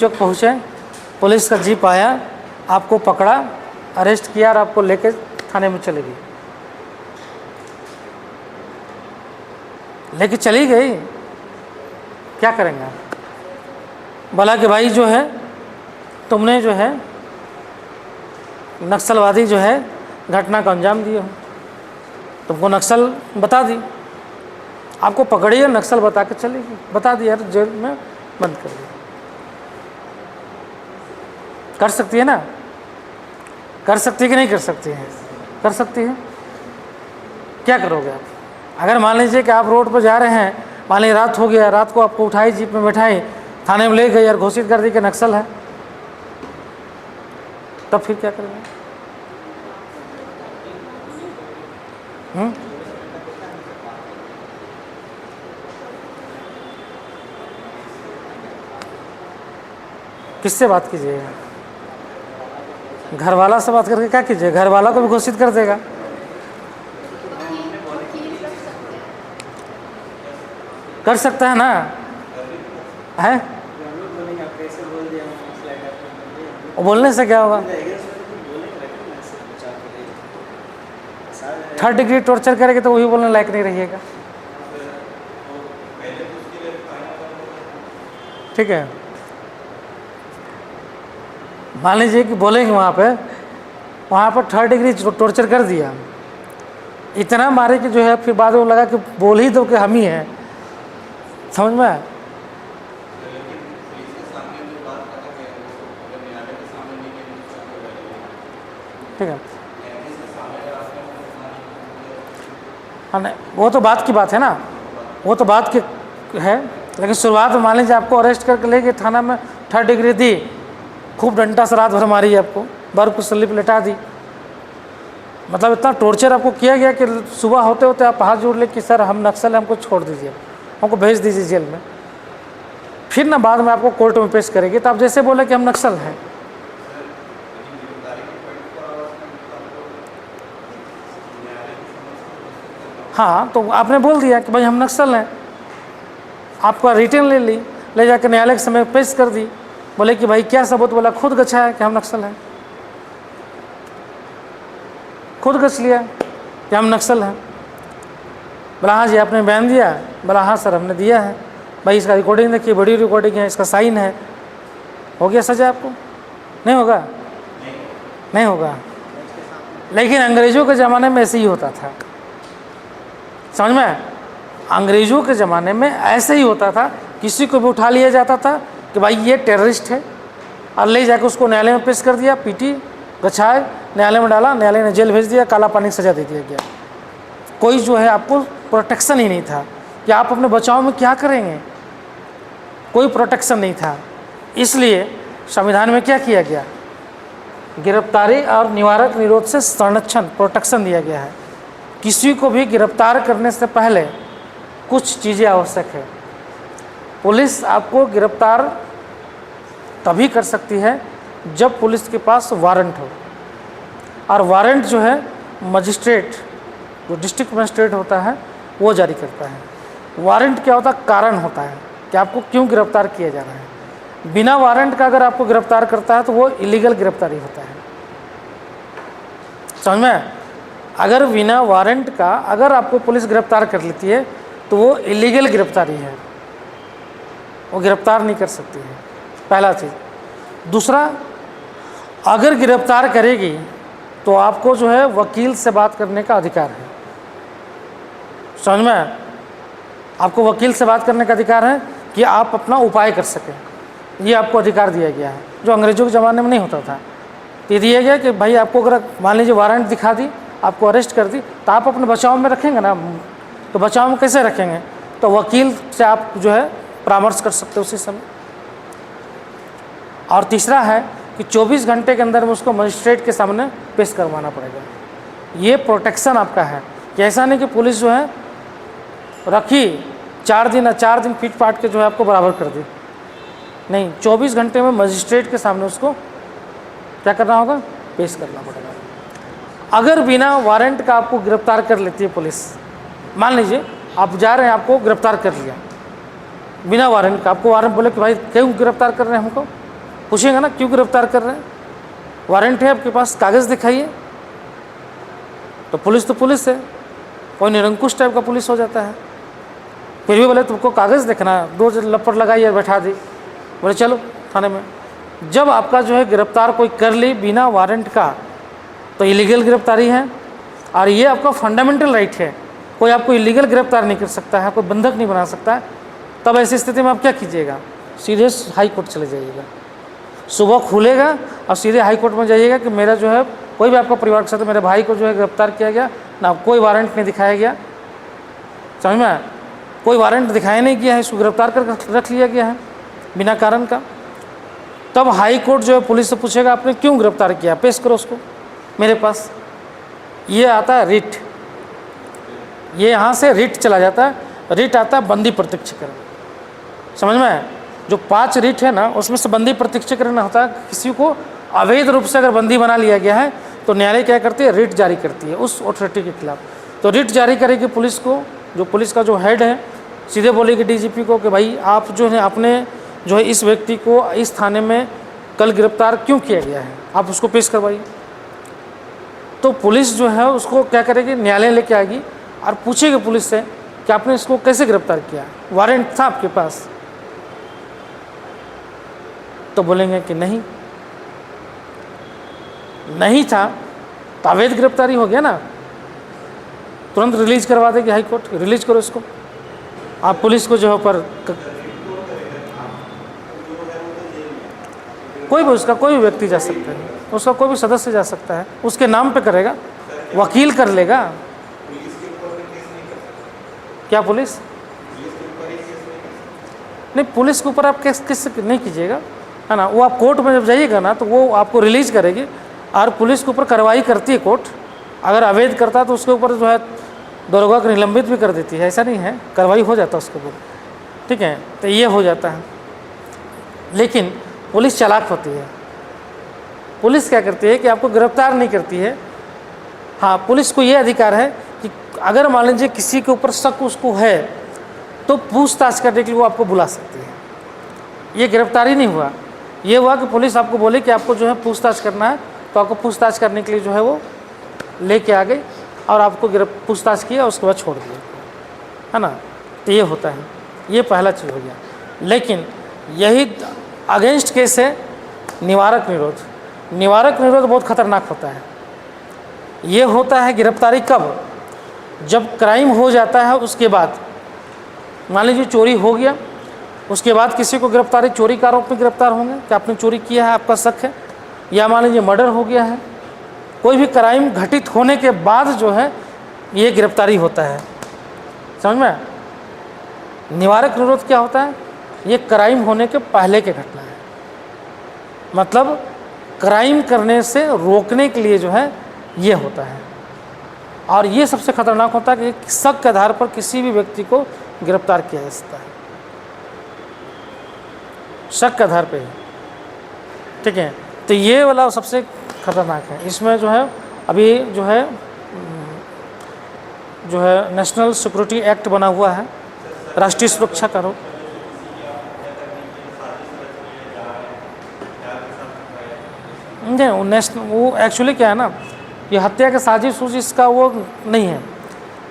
चौक पहुँचे, पुलिस का जीप आया, आपको पकड़ा, अरेस्ट किया और आपको लेके थाने में चली गई। लेके चली गई, क्या करेंगे आप? बोला कि भाई जो है तुमने जो है नक्सलवादी जो है घटना को अंजाम दिए हो, तुमको नक्सल बता दी, आपको पकड़ी है, नक्सल बता के चली गई, बता दिया, जेल में बंद कर दिया। कर सकती है ना? कर सकती है कि नहीं कर सकती है? कर सकती है। क्या करोगे आप? अगर मान लीजिए कि आप रोड पर जा रहे हैं, मान लीजिए रात हो गया, रात को आपको उठाई, जीप में बैठाई, थाने में ले गई और घोषित कर दी कि नक्सल है, तब फिर क्या करेंगे? किससे बात कीजिएगा? घर वाला से बात करके क्या कीजिए? घर वाला को भी घोषित कर देगा। कर सकता है ना? है? बोलने से क्या होगा? थर्ड डिग्री टॉर्चर करेंगे तो वही बोलने लायक नहीं रहिएगा। ठीक है, मान लीजिए कि बोलेंगे वहाँ पर थर्ड डिग्री टॉर्चर कर दिया, इतना मारे कि जो है फिर बाद में लगा कि बोल ही दो कि हम ही हैं। समझ में आया? ठीक है, हाँ, वो तो बात की बात है ना, वो तो बात की है। लेकिन शुरुआत में मान लीजिए आपको अरेस्ट करके ले गए थाना में, थर्ड डिग्री दी, खूब डंडा से रात भर मारी, आपको बर्फ को स्लिप लेटा दी, मतलब इतना टॉर्चर आपको किया गया कि सुबह होते होते आप हाथ जोड़ ले कि सर हम नक्सल हैं, हमको छोड़ दीजिए, हमको भेज दीजिए जेल में। फिर ना बाद में आपको कोर्ट में पेश करेगी तो आप जैसे बोले कि हम नक्सल हैं। हाँ, तो आपने बोल दिया कि भाई हम नक्सल हैं, आपका रिटर्न ले ली, ले जाकर न्यायालय के समय पेश कर दी, बोले कि भाई क्या सबूत? बोला खुद गछा है कि हम नक्सल हैं, खुद गछ लिया कि हम नक्सल हैं। बोला हाँ जी आपने बयान दिया? बोला हाँ सर हमने दिया है। भाई इसका रिकॉर्डिंग देखिए, वीडियो रिकॉर्डिंग है, इसका साइन है। हो गया सजा आपको? नहीं होगा? नहीं होगा। लेकिन अंग्रेज़ों के ज़माने में ऐसे ही होता था, समझ में? अंग्रेज़ों के ज़माने में ऐसे ही होता था, किसी को भी उठा लिया जाता था कि भाई ये टेररिस्ट है, और ले जाकर उसको न्यायालय में पेश कर दिया, पीटी, गछाए, न्यायालय में डाला, न्यायालय ने जेल भेज दिया, काला पानी की सज़ा दे दिया गया। कोई जो है आपको प्रोटेक्शन ही नहीं था कि आप अपने बचाव में क्या करेंगे, कोई प्रोटेक्शन नहीं था। इसलिए संविधान में क्या किया गया? गिरफ्तारी और निवारक निरोध से संरक्षण, प्रोटेक्शन दिया गया है। किसी को भी गिरफ्तार करने से पहले कुछ चीज़ें आवश्यक है। पुलिस आपको गिरफ्तार तभी कर सकती है जब पुलिस के पास वारंट हो, और वारंट जो है मजिस्ट्रेट, जो डिस्ट्रिक्ट मजिस्ट्रेट होता है वो जारी करता है। वारंट क्या होता है? कारण होता है कि आपको क्यों गिरफ्तार किया जा रहा है। बिना वारंट का अगर आपको गिरफ्तार करता है तो वो इलीगल गिरफ्तारी होता है, समझ में? अगर बिना वारंट का अगर आपको पुलिस गिरफ्तार कर लेती है तो वो इलीगल गिरफ्तारी है, वो गिरफ्तार नहीं कर सकती है, पहला चीज़। दूसरा, अगर गिरफ्तार करेगी तो आपको जो है वकील से बात करने का अधिकार है, समझ में? आपको वकील से बात करने का अधिकार है कि आप अपना उपाय कर सकें, ये आपको अधिकार दिया गया है, जो अंग्रेज़ों के ज़माने में नहीं होता था। ये दिया गया कि भाई आपको अगर मान लीजिए वारंट दिखा दी, आपको अरेस्ट कर दी, तो आप अपने बचाव में रखेंगे ना, तो बचाव में कैसे रखेंगे? तो वकील से आप जो है परामर्श कर सकते हो उसी समय। और तीसरा है कि 24 घंटे के अंदर में उसको मजिस्ट्रेट के सामने पेश करवाना पड़ेगा। ये प्रोटेक्शन आपका है कि ऐसा नहीं कि पुलिस जो है रखी 4 दिन पीट पाट के जो है आपको बराबर कर दी, नहीं, 24 घंटे में मजिस्ट्रेट के सामने उसको क्या करना होगा? पेश करना पड़ेगा। अगर बिना वारंट का आपको गिरफ्तार कर लेती है पुलिस, मान लीजिए आप जा रहे हैं, आपको गिरफ्तार कर लिया बिना वारंट का, आपको वारंट बोले कि भाई क्यों गिरफ्तार कर रहे हैं हमको, पूछेगा ना क्यों गिरफ्तार कर रहे हैं, वारंट है आपके पास, कागज़ दिखाइए। तो पुलिस है, कोई निरंकुश टाइप का पुलिस हो जाता है। फिर भी बोले तुमको कागज़ देखना, 2 लपट लगाई और बैठा दी, बोले चलो थाने में। जब आपका जो है गिरफ्तार कोई कर ली बिना वारंट का, तो इलीगल गिरफ्तारी है, और ये आपका फंडामेंटल राइट है। कोई आपको इलीगल गिरफ्तार नहीं कर सकता है, कोई बंधक नहीं बना सकता है। तब ऐसी स्थिति में आप क्या कीजिएगा, सीधे हाई कोर्ट चले जाइएगा। सुबह खुलेगा और सीधे हाई कोर्ट में जाइएगा कि मेरा जो है कोई भी आपका परिवार के साथ मेरे भाई को जो है गिरफ्तार किया गया ना, कोई वारंट नहीं दिखाया गया, समझ में आया? कोई वारंट दिखाया नहीं गया है, इसको गिरफ्तार कर रख लिया गया है बिना कारण का। तब हाई कोर्ट जो है पुलिस से पूछेगा आपने क्यों गिरफ्तार किया, पेश करो उसको मेरे पास। ये आता है रिट, ये यहाँ से रिट चला जाता है। रिट आता है बंदी प्रत्यक्षीकरण, समझ में आया? जो 5 रिट है ना, उसमें से बंदी प्रत्यक्षीकरण होता है। किसी को अवैध रूप से अगर बंदी बना लिया गया है तो न्यायालय क्या करती है, रिट जारी करती है उस अथॉरिटी के खिलाफ। तो रिट जारी करेगी पुलिस को, जो पुलिस का जो हेड है सीधे बोलेगी डीजीपी को कि भाई आप जो है आपने जो है इस व्यक्ति को इस थाने में कल गिरफ्तार क्यों किया गया है, आप उसको पेश करवाइए। तो पुलिस जो है उसको क्या करेगी, न्यायालय लेके आएगी और पूछेगी पुलिस से कि आपने इसको कैसे गिरफ्तार किया, वारंट था आपके पास? तो बोलेंगे कि नहीं था, तो अवैध गिरफ्तारी हो गया ना, तुरंत रिलीज करवा देगी हाई कोर्ट, रिलीज करो इसको। आप पुलिस को जो है पर कोई भी उसका कोई भी व्यक्ति जा सकता है, उसका कोई भी सदस्य जा सकता है, उसके नाम पे करेगा, वकील कर लेगा। क्या पुलिस नहीं, पुलिस के ऊपर आप केस किस नहीं कीजिएगा, है ना। वो आप कोर्ट में जब जाइएगा ना तो वो आपको रिलीज करेगी और पुलिस के ऊपर कार्रवाई करती है कोर्ट। अगर अवैध करता है तो उसके ऊपर जो है दरोगा को निलंबित भी कर देती है, ऐसा नहीं है, कार्रवाई हो जाता है उसके ऊपर, ठीक है। तो ये हो जाता है। लेकिन पुलिस चालाक होती है। पुलिस क्या करती है कि आपको गिरफ्तार नहीं करती है। हाँ, पुलिस को ये अधिकार है कि अगर मान लीजिए किसी के ऊपर शक उसको है तो पूछताछ करने के लिए वो आपको बुला सकती है। ये गिरफ्तारी नहीं हुआ, ये हुआ कि पुलिस आपको बोले कि आपको जो है पूछताछ करना है, तो आपको पूछताछ करने के लिए जो है वो लेके आ गई और आपको पूछताछ किया, उसके बाद छोड़ दिया, है ना। तो ये होता है, ये पहला चीज़ हो गया। लेकिन यही अगेंस्ट केस है निवारक निरोध। निवारक निरोध बहुत खतरनाक होता है। ये होता है गिरफ्तारी कब, जब क्राइम हो जाता है उसके बाद। मान लीजिए चोरी हो गया, उसके बाद किसी को गिरफ्तारी, चोरी का आरोप में गिरफ्तार होंगे कि आपने चोरी किया है, आपका शक है, या मान लीजिए मर्डर हो गया है, कोई भी क्राइम घटित होने के बाद जो है ये गिरफ्तारी होता है, समझ में। निवारक निरोध क्या होता है, ये क्राइम होने के पहले की घटना है, मतलब क्राइम करने से रोकने के लिए जो है ये होता है। और ये सबसे खतरनाक होता है कि शक के आधार पर किसी भी व्यक्ति को गिरफ्तार किया जा सकता है, शक के आधार पे, ठीक है। तो ये वाला सबसे खतरनाक है। इसमें जो है अभी जो है नेशनल सिक्योरिटी एक्ट बना हुआ है, राष्ट्रीय सुरक्षा का आरोप। नहीं, वो एक्चुअली क्या है ना, ये हत्या के साजिश उजिश का वो नहीं है।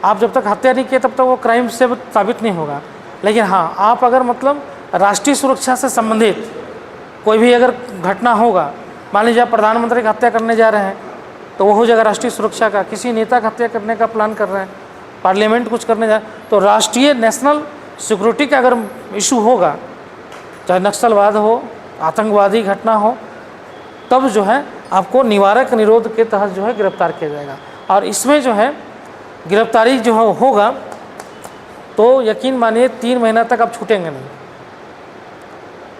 आप जब तक हत्या नहीं किए तब तक वो क्राइम से साबित नहीं होगा। लेकिन हाँ, आप अगर मतलब राष्ट्रीय सुरक्षा से संबंधित कोई भी अगर घटना होगा, मान लीजिए आप प्रधानमंत्री की हत्या करने जा रहे हैं तो वो हो जाएगा राष्ट्रीय सुरक्षा का। किसी नेता की हत्या करने का प्लान कर रहे हैं, पार्लियामेंट कुछ करने जा, तो राष्ट्रीय नेशनल सिक्योरिटी का अगर इशू होगा, चाहे नक्सलवाद हो, आतंकवादी घटना हो, तब जो है आपको निवारक निरोध के तहत जो है गिरफ्तार किया जाएगा। और इसमें जो है गिरफ्तारी जो होगा तो यकीन मानिए 3 महीना तक आप छूटेंगे नहीं,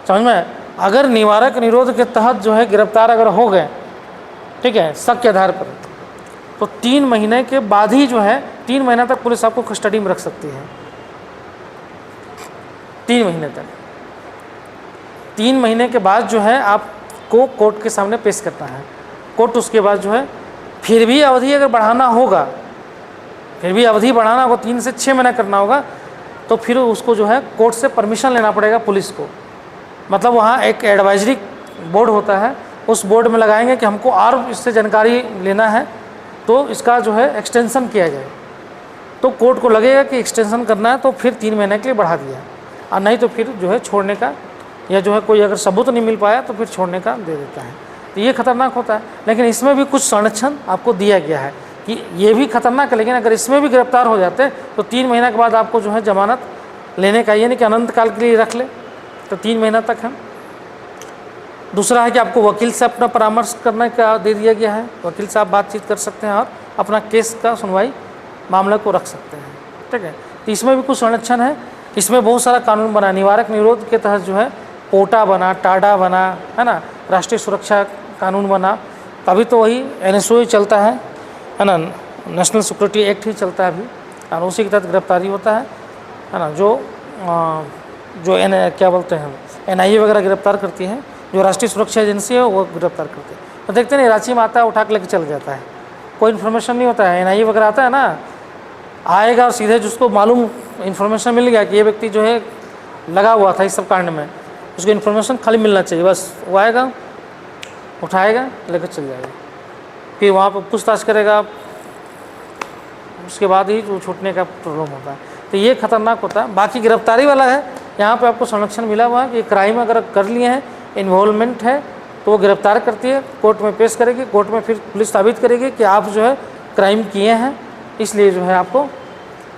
समझ में। अगर निवारक निरोध के तहत जो है गिरफ्तार अगर हो गए, ठीक है, शक के आधार पर, तो 3 महीने के बाद ही जो है 3 महीना तक पुलिस आपको कस्टडी में रख सकती है। 3 महीने तक, 3 महीने के बाद जो है आपको कोर्ट के सामने पेश करना है। कोर्ट उसके बाद जो है फिर भी अवधि अगर बढ़ाना होगा, 3 से 6 महीना करना होगा, तो फिर उसको जो है कोर्ट से परमिशन लेना पड़ेगा पुलिस को। मतलब वहाँ एक एडवाइजरी बोर्ड होता है, उस बोर्ड में लगाएंगे कि हमको और इससे जानकारी लेना है तो इसका जो है एक्सटेंशन किया जाए। तो कोर्ट को लगेगा कि एक्सटेंशन करना है तो फिर 3 महीने के लिए बढ़ा दिया, और नहीं तो फिर जो है छोड़ने का, या जो है कोई अगर सबूत नहीं मिल पाया तो फिर छोड़ने का दे देता है। तो ये खतरनाक होता है। लेकिन इसमें भी कुछ संरक्षण आपको दिया गया है कि ये भी खतरनाक है, लेकिन अगर इसमें भी गिरफ्तार हो जाते तो 3 महीने के बाद आपको जो है जमानत लेने का, ये नहीं कि अनंत काल के लिए रख ले, तो 3 महीना तक है। दूसरा है कि आपको वकील से अपना परामर्श करने का दे दिया गया है, वकील से आप बातचीत कर सकते हैं और अपना केस का सुनवाई मामले को रख सकते हैं, ठीक है। तो इसमें भी कुछ संरक्षण है। इसमें बहुत सारा कानून बना, निवारक निरोध के तहत जो है पोटा बना, टाडा बना, है ना, राष्ट्रीय सुरक्षा कानून बना। अभी तो वही NSO चलता है ना, नेशनल सिक्योरिटी एक्ट ही चलता है अभी, और उसी के तहत गिरफ्तारी होता है ना। जो क्या बोलते हैं NIA वगैरह गिरफ्तार करती है, जो राष्ट्रीय सुरक्षा एजेंसी है वो गिरफ्तार करती है। तो देखते नहीं, रांची में आता है, उठा के लेके चल जाता है, कोई इन्फॉर्मेशन नहीं होता है। NIA वगैरह आता है ना, आएगा और सीधे जिसको मालूम इन्फॉर्मेशन मिल गया कि ये व्यक्ति जो है लगा हुआ था इस सब कांड में, उसको इन्फॉर्मेशन खाली मिलना चाहिए, बस वो आएगा, उठाएगा, लेकर चल जाएगा, फिर वहाँ पर पूछताछ करेगा, उसके बाद ही जो छूटने का प्रॉब्लम होता है। तो ये खतरनाक होता है। बाकी गिरफ्तारी वाला है, यहाँ पे आपको संरक्षण मिला हुआ है कि क्राइम अगर कर लिए हैं, इन्वॉल्वमेंट है, तो वो गिरफ्तार करती है, कोर्ट में पेश करेगी, कोर्ट में फिर पुलिस साबित करेगी कि आप जो है क्राइम किए हैं, इसलिए जो है आपको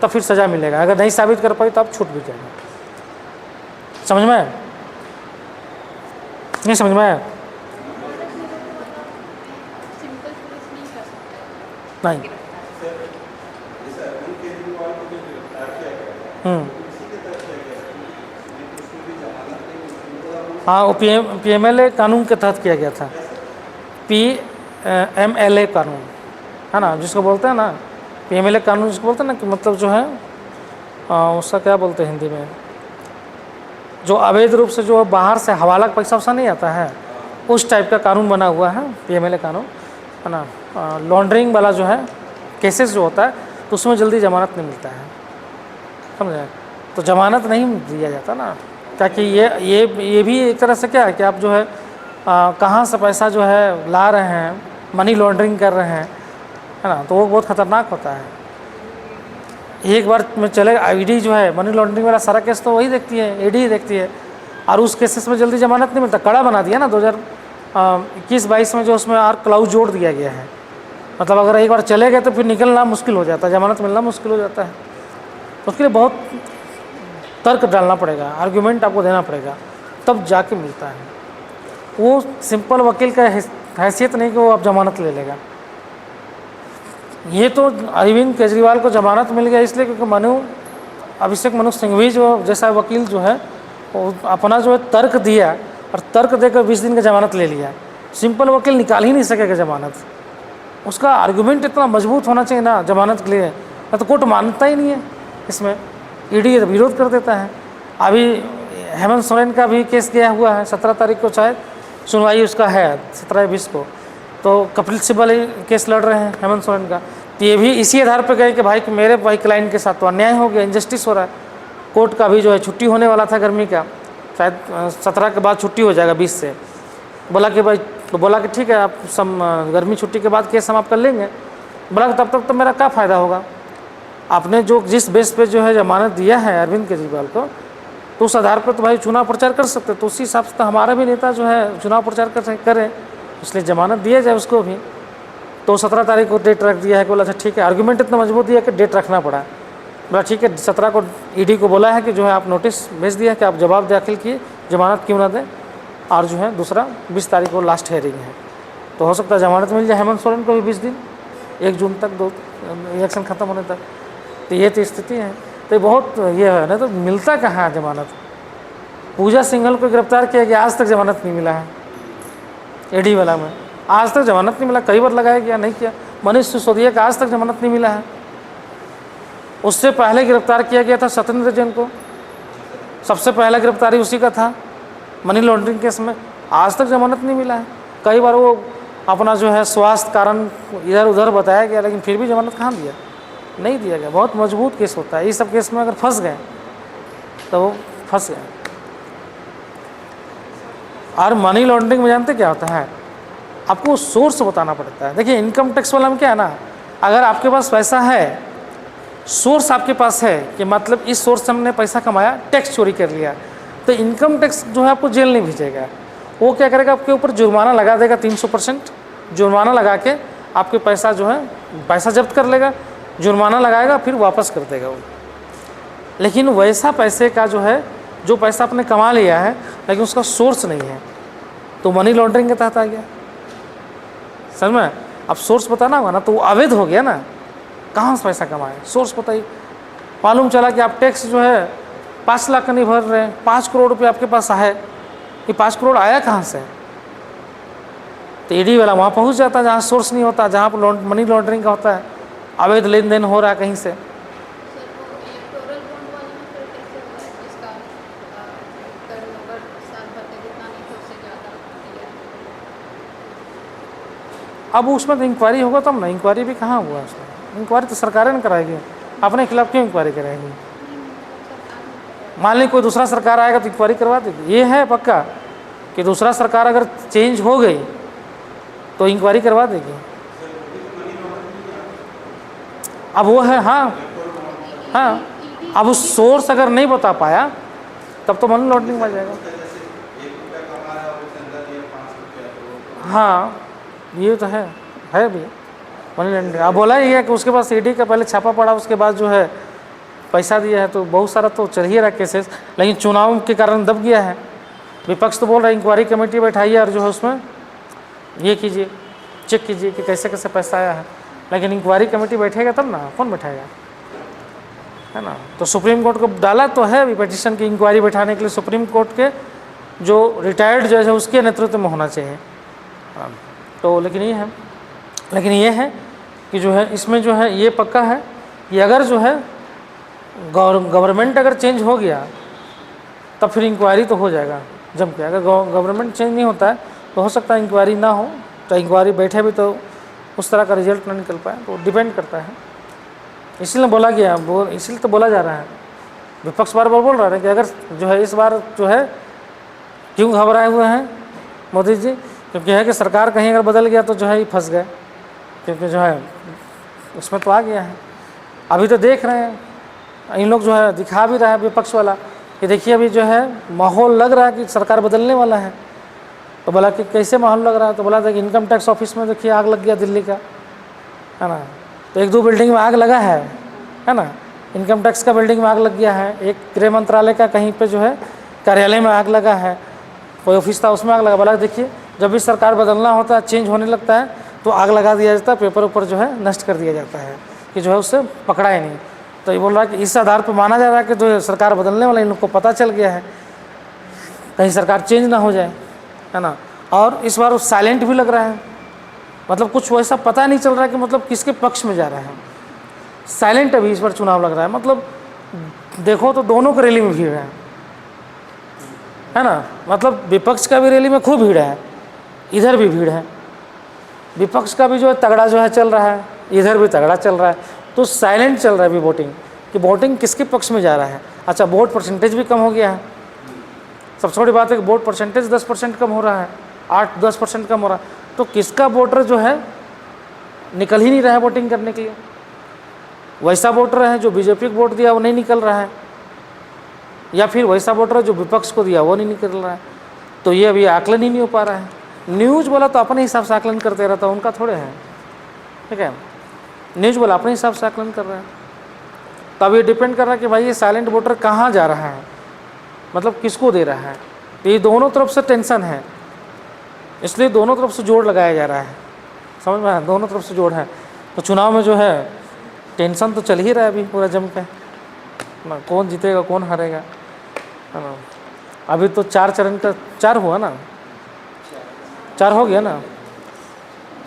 तब फिर सज़ा मिलेगा। अगर नहीं साबित कर पाई तो आप छूट भी जाएंगे। समझ में आया? नहीं समझ में आया? नहीं। हाँ, वो PMLA कानून के तहत किया गया था, PMLA कानून, है ना, जिसको बोलते हैं ना PMLA कानून, जिसको बोलते हैं ना कि मतलब जो है उसका क्या बोलते हैं हिंदी में, जो अवैध रूप से जो बाहर से हवाला का पैसा वैसा नहीं आता है, उस टाइप का कानून बना हुआ है PMLA कानून, है ना। लॉन्ड्रिंग वाला जो है केसेस जो होता है तो उसमें जल्दी जमानत नहीं मिलता है, समझे। तो जमानत नहीं दिया जाता ना, ताकि ये भी एक तरह से क्या है कि आप जो है कहाँ से पैसा जो है ला रहे हैं, मनी लॉन्ड्रिंग कर रहे हैं, है ना, तो वो बहुत ख़तरनाक होता है। एक बार में चलेगा, ईडी जो है मनी लॉन्ड्रिंग वाला सारा केस तो वही देखती है, ईडी ही देखती है, और उस केसेस में जल्दी जमानत नहीं मिलता। कड़ा बना दिया ना 2021-22 में, जो उसमें और क्लाउज जोड़ दिया गया है, मतलब अगर एक बार चले गए तो फिर निकलना मुश्किल हो जाता है, जमानत मिलना मुश्किल हो जाता है। उसके लिए बहुत तर्क डालना पड़ेगा, आर्गूमेंट आपको देना पड़ेगा, तब जाके मिलता है। वो सिंपल वकील का हैसियत नहीं कि वो आप जमानत ले लेगा। ये तो अरविंद केजरीवाल को जमानत मिल गया इसलिए क्योंकि अभिषेक मनु सिंघवी जो जैसा वकील जो है वो अपना जो है तर्क दिया, और तर्क देकर 20 दिन का जमानत ले लिया। सिंपल वकील निकाल ही नहीं सकेगा जमानत, उसका आर्गूमेंट इतना मजबूत होना चाहिए ना जमानत के लिए, ना तो कोर्ट मानता ही नहीं है। इसमें ईडी विरोध कर देता है। अभी हेमंत सोरेन का भी केस गया हुआ है, 17 तारीख को शायद सुनवाई उसका है, 17-20 को, तो कपिल सिब्बल केस लड़ रहे हैं हेमंत सोरेन का। तो ये भी इसी आधार पर गए कि भाई कि मेरे भाई क्लाइंट के साथ तो अन्याय हो गया, इनजस्टिस हो रहा है। कोर्ट का भी जो है छुट्टी होने वाला था गर्मी का, शायद 17 के बाद छुट्टी हो जाएगा 20 से। बोला कि भाई, तो बोला कि ठीक है आप गर्मी छुट्टी के बाद केस हम आप कर लेंगे। बोला कि तब तक तो मेरा क्या फ़ायदा होगा, आपने जो जिस बेस पे जो है जमानत दिया है अरविंद केजरीवाल को, तो उस आधार पर तो भाई चुनाव प्रचार कर सकते, तो उसी हिसाब से तो हमारा भी नेता जो है चुनाव प्रचार करे, इसलिए जमानत दिया जाए उसको भी। तो 17 तारीख को डेट रख दिया है कि बोला अच्छा ठीक है, आर्गूमेंट इतना मजबूत दिया कि डेट रखना पड़ा। बोला ठीक है, 17 को ईडी को बोला है कि जो है आप नोटिस भेज दिया कि आप जवाब दाखिल किए, जमानत क्यों ना दें, और जो है दूसरा 20 तारीख को लास्ट हेयरिंग है, तो हो सकता है जमानत मिल जाए हेमंत सोरेन को भी 20 दिन, 1 जून तक, 2 इलेक्शन ख़त्म होने तक। तो ये तो स्थिति है। तो बहुत ये है ना, तो मिलता कहाँ है जमानत। पूजा सिंघल को गिरफ्तार किया गया, आज तक जमानत नहीं मिला है ईडी वाला में, आज तक जमानत नहीं मिला। कई बार लगाया गया, नहीं किया। मनीष सिसोदिया का आज तक जमानत नहीं मिला है। उससे पहले गिरफ्तार किया गया था सत्येंद्र जैन को, सबसे पहला गिरफ्तारी उसी का था मनी लॉन्ड्रिंग केस में, आज तक जमानत नहीं मिला है। कई बार वो अपना जो है स्वास्थ्य कारण इधर उधर बताया गया, लेकिन फिर भी जमानत कहाँ दिया, नहीं दिया गया। बहुत मजबूत केस होता है, ये सब केस में अगर फंस गए तो वो फंस गए। और मनी लॉन्ड्रिंग में जानते क्या होता है, आपको सोर्स बताना पड़ता है। देखिए इनकम टैक्स वाला में क्या है ना, अगर आपके पास पैसा है, सोर्स आपके पास है कि मतलब इस सोर्स से हमने पैसा कमाया, टैक्स चोरी कर लिया, तो इनकम टैक्स जो है आपको जेल नहीं भेजेगा। वो क्या करेगा, आपके ऊपर जुर्माना लगा देगा, 300% जुर्माना लगा के आपके पैसा जो है पैसा जब्त कर लेगा, जुर्माना लगाएगा, फिर वापस कर देगा वो। लेकिन वैसा पैसे का जो है, जो पैसा आपने कमा लिया है लेकिन उसका सोर्स नहीं है, तो मनी लॉन्ड्रिंग के तहत आ गया। समझ में? अब सोर्स बताना होगा ना, तो वो अवैध हो गया ना। कहाँ से पैसा कमाए, सोर्स बताइए। मालूम चला कि आप टैक्स जो है 5 लाख का नहीं भर रहे हैं, 5 करोड़ रुपये आपके पास है, ये 5 करोड़ आया कहाँ से? तो ईडी वाला वहाँ पहुँच जाता है जहाँ सोर्स नहीं होता, जहाँ पर मनी लॉन्ड्रिंग का होता है, अवैध लेन देन हो रहा है कहीं से। अब उसमें तो इंक्वायरी होगा तब ना, इंक्वायरी भी कहाँ हुआ उसमें, इंक्वायरी तो सरकारें न कराएगी, अपने खिलाफ क्यों इंक्वायरी कराएगी? मान ली कोई दूसरा सरकार आएगा तो इंक्वायरी करवा देगी, ये है पक्का कि दूसरा सरकार अगर चेंज हो गई तो इंक्वायरी करवा देगी। अब वो है, हाँ, अब उस सोर्स अगर नहीं बता पाया तब तो मनी लॉन्ड्रिंग में आ जाएगा। हाँ, ये तो है भी मनी लॉन्ड्रिंग। अब बोला ही है कि उसके पास ईडी का पहले छापा पड़ा, उसके बाद जो है पैसा दिया है, तो बहुत सारा तो चल ही रहा केसेस, लेकिन चुनाव के कारण दब गया है। विपक्ष तो बोल रहा है इंक्वायरी कमेटी बैठाइए और जो है उसमें ये कीजिए, चेक कीजिए कि कैसे कैसे पैसा आया है, लेकिन इंक्वायरी कमेटी बैठेगा तब ना, कौन बैठाएगा, है ना। तो सुप्रीम कोर्ट को डाला तो है अभी पिटीशन की इंक्वायरी बैठाने के लिए, सुप्रीम कोर्ट के जो रिटायर्ड जज है उसके नेतृत्व में होना चाहिए। तो लेकिन ये है कि जो है इसमें जो है ये पक्का है कि अगर जो है गवर्नमेंट अगर चेंज हो गया तब फिर इंक्वायरी तो हो जाएगा जम के। अगर गवर्नमेंट चेंज नहीं होता है तो हो सकता है इंक्वायरी ना हो, तो इंक्वायरी बैठे भी तो उस तरह का रिजल्ट ना निकल पाए, तो डिपेंड करता है। इसलिए बोला गया, इसलिए तो बोला जा रहा है, विपक्ष बार बोल रहा है कि अगर जो है इस बार जो है क्यों घबराए हुए हैं मोदी जी, क्योंकि है कि सरकार कहीं अगर बदल गया तो जो है ये फंस गए, क्योंकि जो है उसमें तो आ गया है। अभी तो देख रहे हैं इन लोग जो है दिखा भी रहा है विपक्ष वाला कि देखिए अभी जो है माहौल लग रहा है कि सरकार बदलने वाला है। तो बोला कि कैसे माहौल लग रहा है, तो बोला था कि इनकम टैक्स ऑफिस में देखिए आग लग गया दिल्ली का, है ना। तो 1-2 बिल्डिंग में आग लगा है ना, इनकम टैक्स का बिल्डिंग में आग लग गया है, एक गृह मंत्रालय का कहीं पे जो है कार्यालय में आग लगा है, कोई ऑफिस था उसमें आग लगा। बोला देखिए जब भी सरकार बदलना होता है, चेंज होने लगता है तो आग लगा दिया जाता है, पेपर ऊपर जो है नष्ट कर दिया जाता है कि जो है उससे पकड़ा ही नहीं। तो ये बोल रहा है कि इस आधार पर माना जा रहा है कि जो सरकार बदलने वाला इन लोग को पता चल गया है, कहीं सरकार चेंज ना हो जाए, है ना। और इस बार वो साइलेंट भी लग रहा है, मतलब कुछ वैसा पता नहीं चल रहा है कि मतलब किसके पक्ष में जा रहा है, साइलेंट अभी इस बार चुनाव लग रहा है। मतलब देखो तो दोनों की रैली में भीड़ है ना, मतलब विपक्ष का भी रैली में खूब भीड़ है, इधर भी भीड़ है, विपक्ष का भी जो है तगड़ा जो है चल रहा है, इधर भी तगड़ा चल रहा है, तो साइलेंट चल रहा है अभी वोटिंग, कि वोटिंग किसके पक्ष में जा रहा है। अच्छा, वोट परसेंटेज भी कम हो गया है, सबसे बड़ी बात है कि वोट परसेंटेज 10% कम हो रहा है, 8-10% कम हो रहा है, तो किसका वोटर जो है निकल ही नहीं रहा है वोटिंग करने के लिए। वैसा वोटर है जो बीजेपी को वोट दिया वो नहीं निकल रहा है, या फिर वैसा वोटर जो विपक्ष को दिया वो नहीं निकल रहा है। तो ये अभी आकलन ही नहीं हो पा रहा है। न्यूज़ वाला तो अपने हिसाब से आकलन करते रहता है, उनका थोड़े है, ठीक है, न्यूज़ वाला अपने हिसाब से आकलन कर रहा है। तो अब ये डिपेंड कर रहा है कि भाई ये साइलेंट वोटर कहाँ जा रहा है, मतलब किसको दे रहा है। तो ये दोनों तरफ से टेंशन है, इसलिए दोनों तरफ से जोड़ लगाया जा रहा है, समझ में आया, दोनों तरफ से जोड़ है। तो चुनाव में जो है टेंशन तो चल ही रहा है अभी पूरा जम के ना, कौन जीतेगा कौन हारेगा, है ना। अभी तो 4 चरण का 4 हुआ ना, 4 हो गया ना,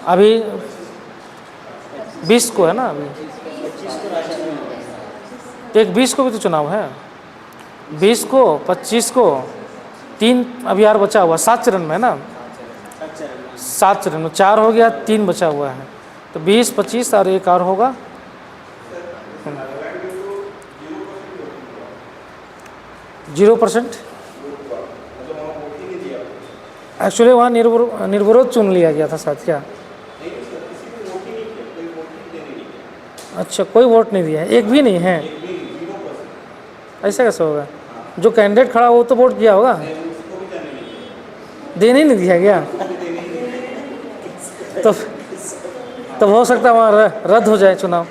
अभी 20 को है ना, अभी तो एक 20 को भी तो चुनाव है, 20 को 25 को 3 अभी यार बचा हुआ, 7 चरण में है ना, 7 चरण में 4 हो गया, 3 बचा हुआ है, तो 20, 25 और एक और होगा 0%। एक्चुअली वहाँ निर्विरोध चुन लिया गया था शायद, क्या? अच्छा, कोई वोट नहीं दिया है, एक भी नहीं है? ऐसा कैसे होगा? जो कैंडिडेट खड़ा वो तो वोट किया होगा, देने ही नहीं दिया गया। तो हो सकता है वहाँ रद्द हो जाए चुनाव।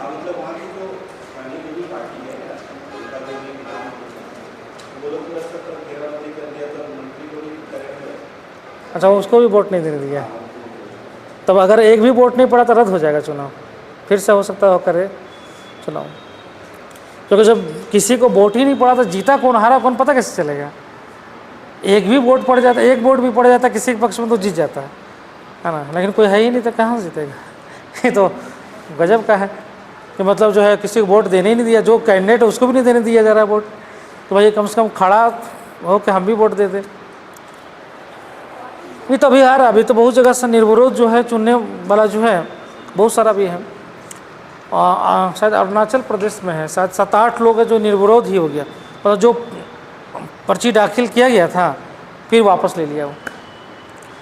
अच्छा, उसको भी वोट नहीं देने दिया। तब अगर एक भी वोट नहीं पड़ा तो रद्द हो जाएगा चुनाव, फिर से हो सकता है करे चुनाव। क्योंकि जब किसी को वोट ही नहीं पड़ा तो जीता कौन हारा कौन पता कैसे चलेगा? एक भी वोट पड़ जाता, एक वोट भी पड़ जाता किसी के पक्ष में तो जीत जाता है ना, लेकिन कोई है ही नहीं तो कहाँ से जीतेगा? ये तो गजब का है कि मतलब जो है किसी को वोट देने ही नहीं दिया, जो कैंडिडेट है उसको भी नहीं देने दिया जा रहा वोट। तो भाई कम से कम खड़ा हो कि हम भी वोट दे दें। नहीं तो अभी आ रहा, अभी तो बहुत जगह से निर्विरोध जो है चुनने वाला जो है बहुत सारा भी है। शायद अरुणाचल प्रदेश में है, शायद 7-8 लोग है जो निर्विरोध ही हो गया, मतलब जो पर्ची दाखिल किया गया था फिर वापस ले लिया वो,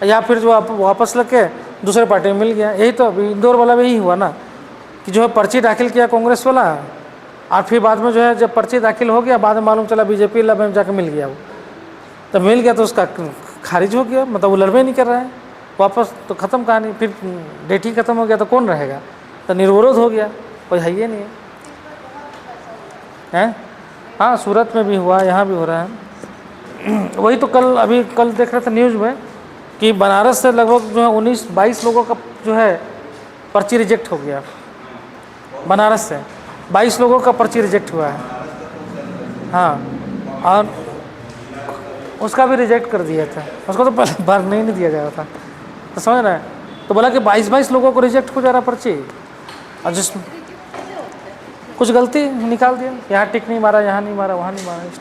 या फिर जो वापस लेके दूसरे पार्टी में मिल गया। यही तो अभी इंदौर वाला में ही हुआ ना, कि जो है पर्ची दाखिल किया कांग्रेस वाला, और फिर बाद में जो है जब पर्ची दाखिल हो गया बाद में मालूम चला बीजेपी लब में जाकर मिल गया वो। तो मिल गया तो उसका खारिज हो गया, मतलब वो लड़बे नहीं कर रहा है वापस, तो ख़त्म कहानी, फिर डेट ही खत्म हो गया तो कौन रहेगा? तो निर्विरोध हो गया, कोई है ही नहीं है। हाँ, सूरत में भी हुआ, यहाँ भी हो रहा है। वही तो कल देख रहे थे न्यूज़ में कि बनारस से लगभग जो है 19-22 लोगों का जो है पर्ची रिजेक्ट हो गया। बनारस से 22 लोगों का पर्ची रिजेक्ट हुआ है। हाँ, और उसका भी रिजेक्ट कर दिया था, उसको तो पहले भरने ही नहीं दिया जा रहा था, तो समझ रहे हैं? तो बोला कि 22 लोगों को रिजेक्ट हो जा रहा पर्ची, और जिसमें कुछ गलती निकाल दिया, यहाँ टिक नहीं मारा, यहाँ नहीं मारा, वहाँ नहीं मारा, इस टाइप।